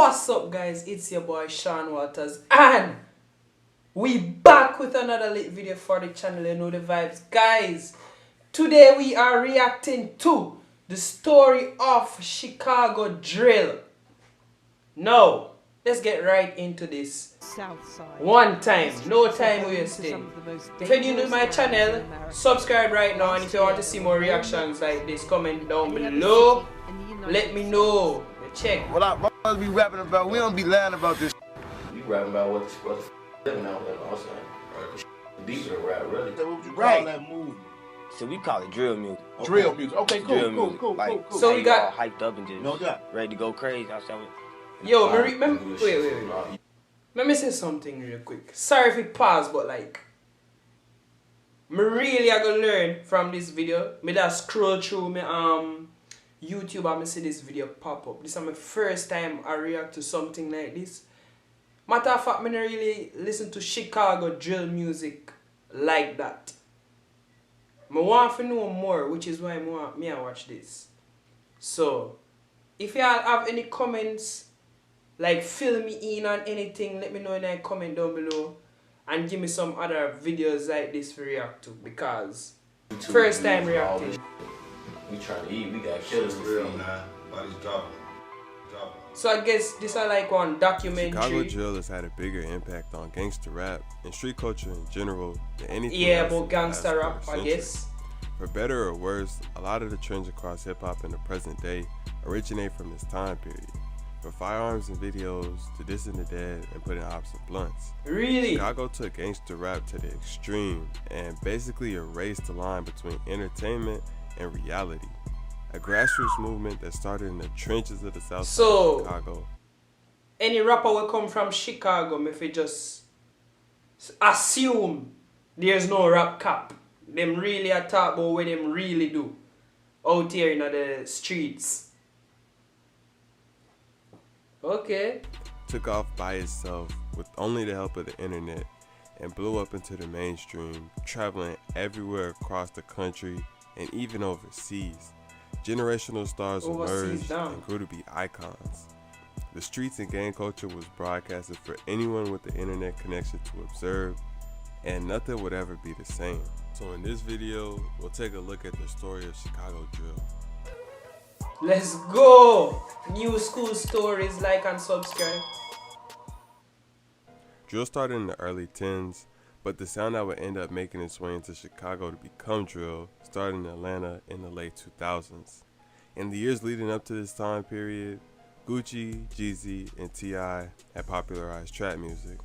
What's up, guys? It's your boy Sean Waters, and we back with another lit video for the channel. You know the vibes, guys. Today we are reacting to the story of Chicago Drill. Now, let's get right into this. One time, no time wasting. If you're new to my channel, subscribe right now, and if you want to see more reactions like this, comment down below. Let me know. Check. What I be rapping about, we don't be lying about this. You rapping about what the living out there, I'm saying. Deeper than rap, really. What would you call that movie? So we call it drill music. Okay. Drill music. Okay, cool, cool. So we got all hyped up and just ready to go crazy. Yo, wait. Let me say something real quick. Sorry if it paused, but like, me really I gonna learn from this video. Me just scroll through me YouTube and me see this video pop up. This is my first time I react to something like this. Matter of fact, me not really listen to Chicago drill music like that. I want to know more, which is why I watch this. So, if you all have any comments, like fill me in on anything, let me know in the comment down below. And give me some other videos like this to react to, because first time reacting. We trying to eat, we got killers to Real, feed. man. Body's dropping. So I guess this is like one documentary. Chicago drill has had a bigger impact on gangster rap and street culture in general than anything else about in the gangster last rap, I quarter guess. century. For better or worse, a lot of the trends across hip-hop in the present day originate from this time period. From firearms and videos to dissing the dead and putting ops in blunts. Really? Chicago took gangster rap to the extreme and basically erased the line between entertainment and reality. A grassroots movement that started in the trenches of the south side of Chicago. Any rapper will come from Chicago, if you just assume there's no rap cap. Them really are talk about what them really do out here in the streets. Okay. Took off by itself with only the help of the internet and blew up into the mainstream, traveling everywhere across the country and even overseas. Generational stars emerged and grew to be icons. The streets and gang culture was broadcasted for anyone with the internet connection to observe, and nothing would ever be the same. So in this video, we'll take a look at the story of Chicago drill. Let's go! New school stories, like and subscribe. Drill started in the early 10s, but the sound that would end up making its way into Chicago to become drill started in Atlanta in the late 2000s. In the years leading up to this time period, Gucci, Jeezy, and T.I. had popularized trap music.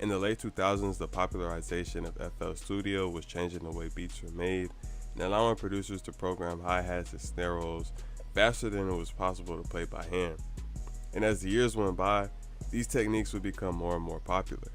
In the late 2000s, the popularization of FL Studio was changing the way beats were made and allowing producers to program hi-hats and snare rolls faster than it was possible to play by hand. And as the years went by, these techniques would become more and more popular.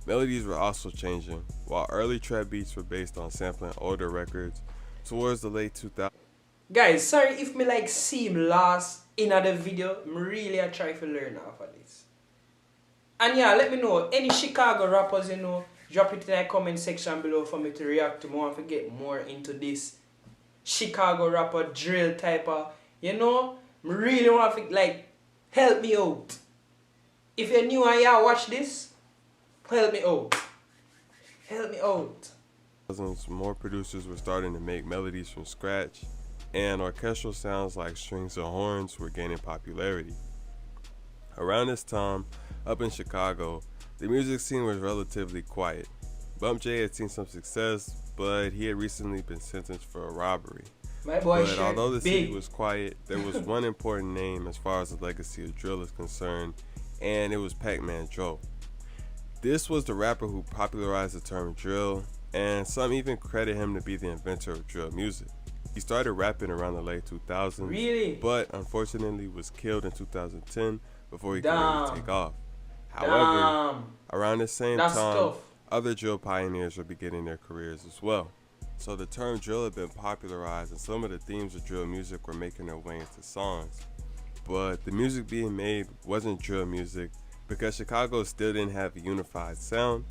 Melodies were also changing. While early trap beats were based on sampling older records, towards the late 2000s. Guys, sorry if me like seem lost in the video. I really I try to learn off of this. And yeah, let me know any Chicago rappers you know. Drop it in the comment section below for me to react to more and to get more into this Chicago rapper drill type of, you know. I really want to like help me out. If you're new and you watch this, help me out. Help me out. More producers were starting to make melodies from scratch, and orchestral sounds like strings and horns were gaining popularity. Around this time, up in Chicago, the music scene was relatively quiet. Bump J had seen some success, but he had recently been sentenced for a robbery. But although the city was quiet, there was one important name as far as the legacy of drill is concerned, and it was Pac-Man Joe. This was the rapper who popularized the term drill, and some even credit him to be the inventor of drill music. He started rapping around the late 2000s, but unfortunately was killed in 2010 before he could really take off. However, around the same time, other drill pioneers were beginning their careers as well. So the term drill had been popularized, and some of the themes of drill music were making their way into songs. But the music being made wasn't drill music because Chicago still didn't have a unified sound,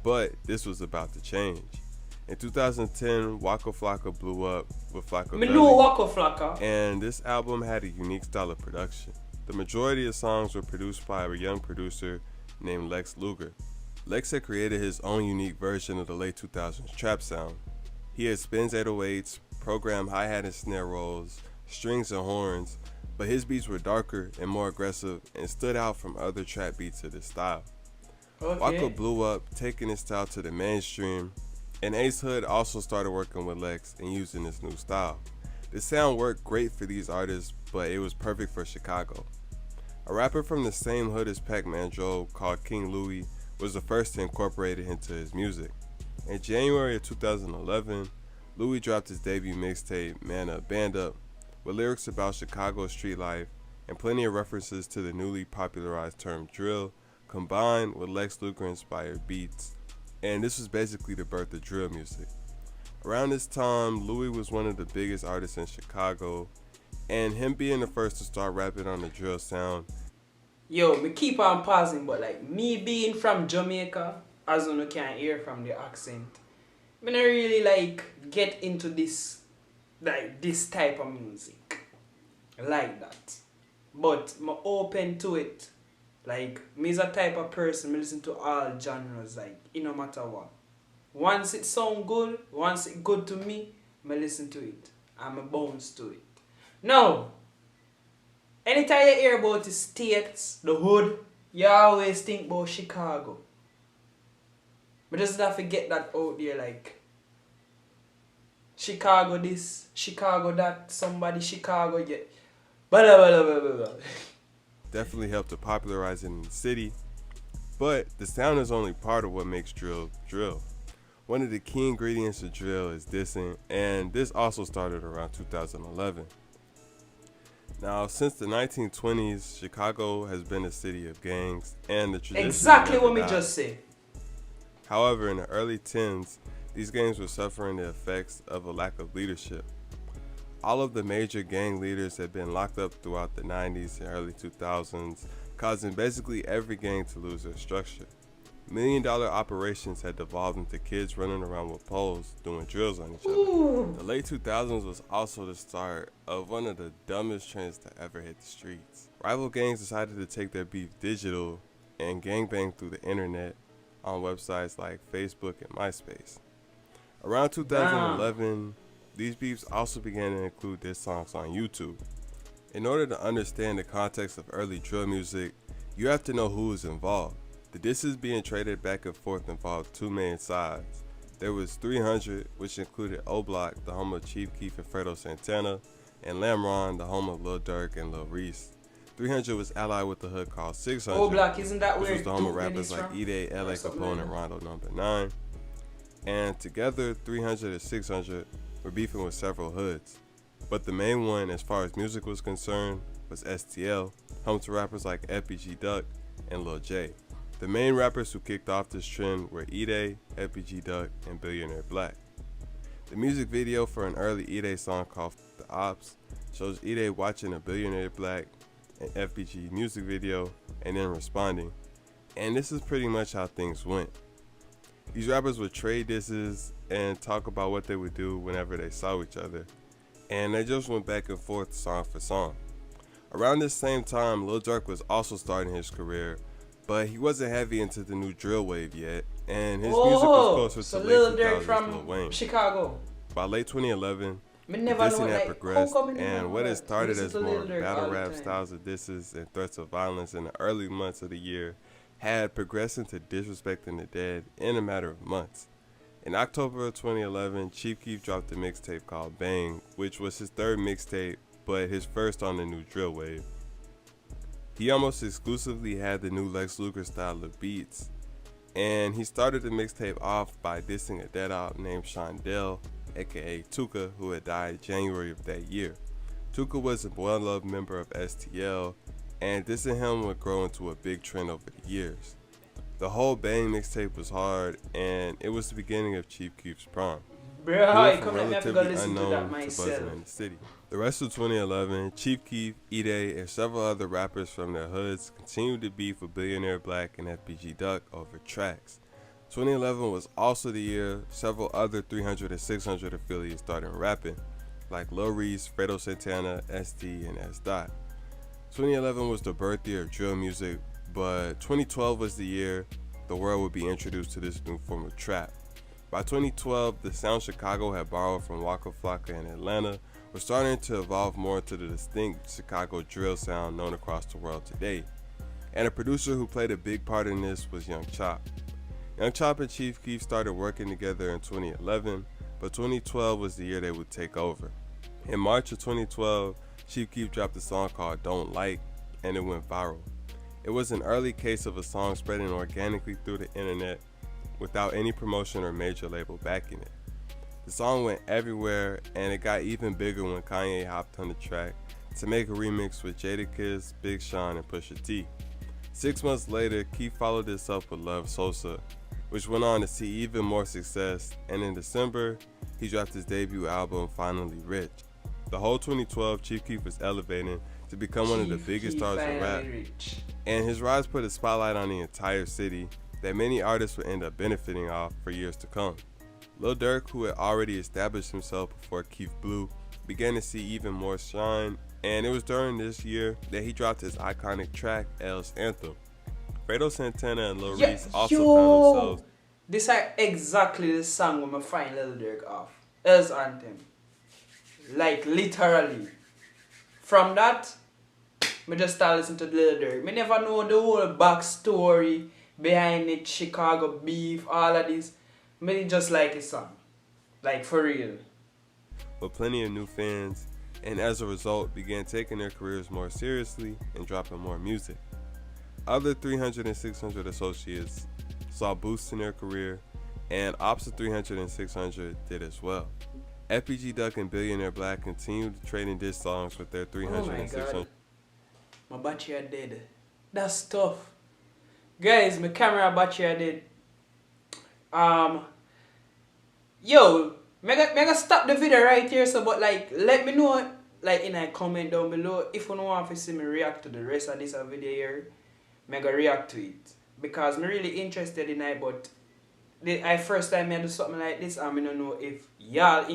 but this was about to change. In 2010, Waka Flocka blew up with Flocka Belly, Waka Flocka. and this album had a unique style of production. The majority of songs were produced by a young producer named Lex Luger. Lex had created his own unique version of the late 2000s trap sound. He had spins 808s, programmed hi-hat and snare rolls, strings and horns, but his beats were darker and more aggressive and stood out from other trap beats of this style. Okay. Waka blew up, taking his style to the mainstream, and Ace Hood also started working with Lex and using this new style. The sound worked great for these artists, but it was perfect for Chicago. A rapper from the same hood as Pac-Man Joe called King Louie was the first to incorporate it into his music. In January of 2011, Louie dropped his debut mixtape, Man Up, Band Up, with lyrics about Chicago street life and plenty of references to the newly popularized term drill, combined with Lex Luger-inspired beats, and this was basically the birth of drill music. Around this time, Louie was one of the biggest artists in Chicago, and him being the first to start rapping on the drill sound. Yo, me keep on pausing, but like me being from Jamaica, as you can hear from the accent, me not really like get into this type of music like that. But I'm open to it. Like, me is a type of person, me listen to all genres, like, it no matter what. Once it sound good, once it good to me, me listen to it. And me bounce to it. Now, anytime you hear about the States, the hood, you always think about Chicago. But just have to get that out there, like, Chicago this, Chicago that, somebody Chicago get, blah blah blah blah blah blah. Definitely helped to popularize it in the city, but the sound is only part of what makes drill drill. One of the key ingredients of drill is dissing, and this also started around 2011. Now, since the 1920s, Chicago has been a city of gangs, and the tradition Exactly never what me died. just said. However, in the early 10s, these gangs were suffering the effects of a lack of leadership. All of the major gang leaders had been locked up throughout the 90s and early 2000s, causing basically every gang to lose their structure. $1 million operations had devolved into kids running around with poles doing drills on each other. The late 2000s was also the start of one of the dumbest trends to ever hit the streets. Rival gangs decided to take their beef digital and gangbang through the internet on websites like Facebook and MySpace. Around 2011, these beefs also began to include diss songs on YouTube. In order to understand the context of early drill music, you have to know who is involved. The disses being traded back and forth involved two main sides. There was 300, which included O-Block, the home of Chief Keef and Fredo Santana, and Lamron, the home of Lil Durk and Lil Reese. 300 was allied with the hood called 600, O-Block, isn't that which where was the home of Duke rappers is like from? E-Day, LA Capone, and Rondo Number 9. And together, 300 and 600 were beefing with several hoods. But the main one, as far as music was concerned, was STL, home to rappers like FBG Duck and Lil J. The main rappers who kicked off this trend were E-Day, FBG Duck, and Billionaire Black. The music video for an early E-Day song called The Ops shows E-Day watching a Billionaire Black and FBG music video and then responding. And this is pretty much how things went. These rappers would trade disses and talk about what they would do whenever they saw each other. And they just went back and forth song for song. Around this same time, Lil Durk was also starting his career, but he wasn't heavy into the new drill wave yet, and his music was closer so to Lil late Durk 2000s from Lil Wayne. Chicago. By late 2011, Me the never know, dissing had like, progressed, how come me never and know what had that? started Listen as to more Lil Durk battle all the rap time. styles of disses and threats of violence in the early months of the year had progressed into disrespecting the dead in a matter of months. In October of 2011, Chief Keef dropped a mixtape called Bang, which was his third mixtape, but his first on the new drill wave. He almost exclusively had the new Lex Luger style of beats, and he started the mixtape off by dissing a dead out named Shondell, aka Tuka, who had died January of that year. Tuka was a well-loved member of STL, and dissing him would grow into a big trend over the years. The whole Bang mixtape was hard, and it was the beginning of Chief Keef's prime. He Bro, went come from let me have to go relatively listen to that unknown to buzzing myself. in the city. The rest of 2011, Chief Keef, E-Day, and several other rappers from their hoods continued to beef with Billionaire Black and FBG Duck over tracks. 2011 was also the year several other 300 and 600 affiliates started rapping, like Lil Reese, Fredo Santana, ST, and S. Dot. 2011 was the birth year of drill music, but 2012 was the year the world would be introduced to this new form of trap. By 2012, the sound Chicago had borrowed from Waka Flocka and Atlanta was starting to evolve more into the distinct Chicago drill sound known across the world today. And a producer who played a big part in this was Young Chop. Young Chop and Chief Keef started working together in 2011, but 2012 was the year they would take over. In March of 2012, Chief Keef dropped a song called Don't Like, and it went viral. It was an early case of a song spreading organically through the internet without any promotion or major label backing it. The song went everywhere, and it got even bigger when Kanye hopped on the track to make a remix with Jadakiss, Big Sean, and Pusha T. 6 months later, Keef followed this up with Love Sosa, which went on to see even more success, and in December, he dropped his debut album, Finally Rich. The whole 2012, Chief Keef was elevating to become one of the biggest stars in rap, and his rise put a spotlight on the entire city that many artists would end up benefiting off for years to come. Lil Durk, who had already established himself before Keef blew, began to see even more shine, and it was during this year that he dropped his iconic track, L's Anthem. Fredo Santana and Lil Reese also found themselves. This is exactly the song when I find Lil Durk off. L's Anthem. Like literally. From that, I just start listening to Lil Durk. I never know the whole backstory behind it, Chicago beef, all of this. I just like his song. Like for real. With plenty of new fans, and as a result began taking their careers more seriously and dropping more music. Other 300 and 600 associates saw boosts in their career, and ops of 300 and 600 did as well. FBG Duck and Billionaire Black continued trading diss songs with their 300 and 600. My battery are dead. That's tough. Guys, my camera battery are dead. Yo, mega stop the video right here, so but like let me know like in a comment down below if you want to see me react to the rest of this video here. Mega react to it. Because I'm really interested in it, but the first time I do something like this, I don't know if y'all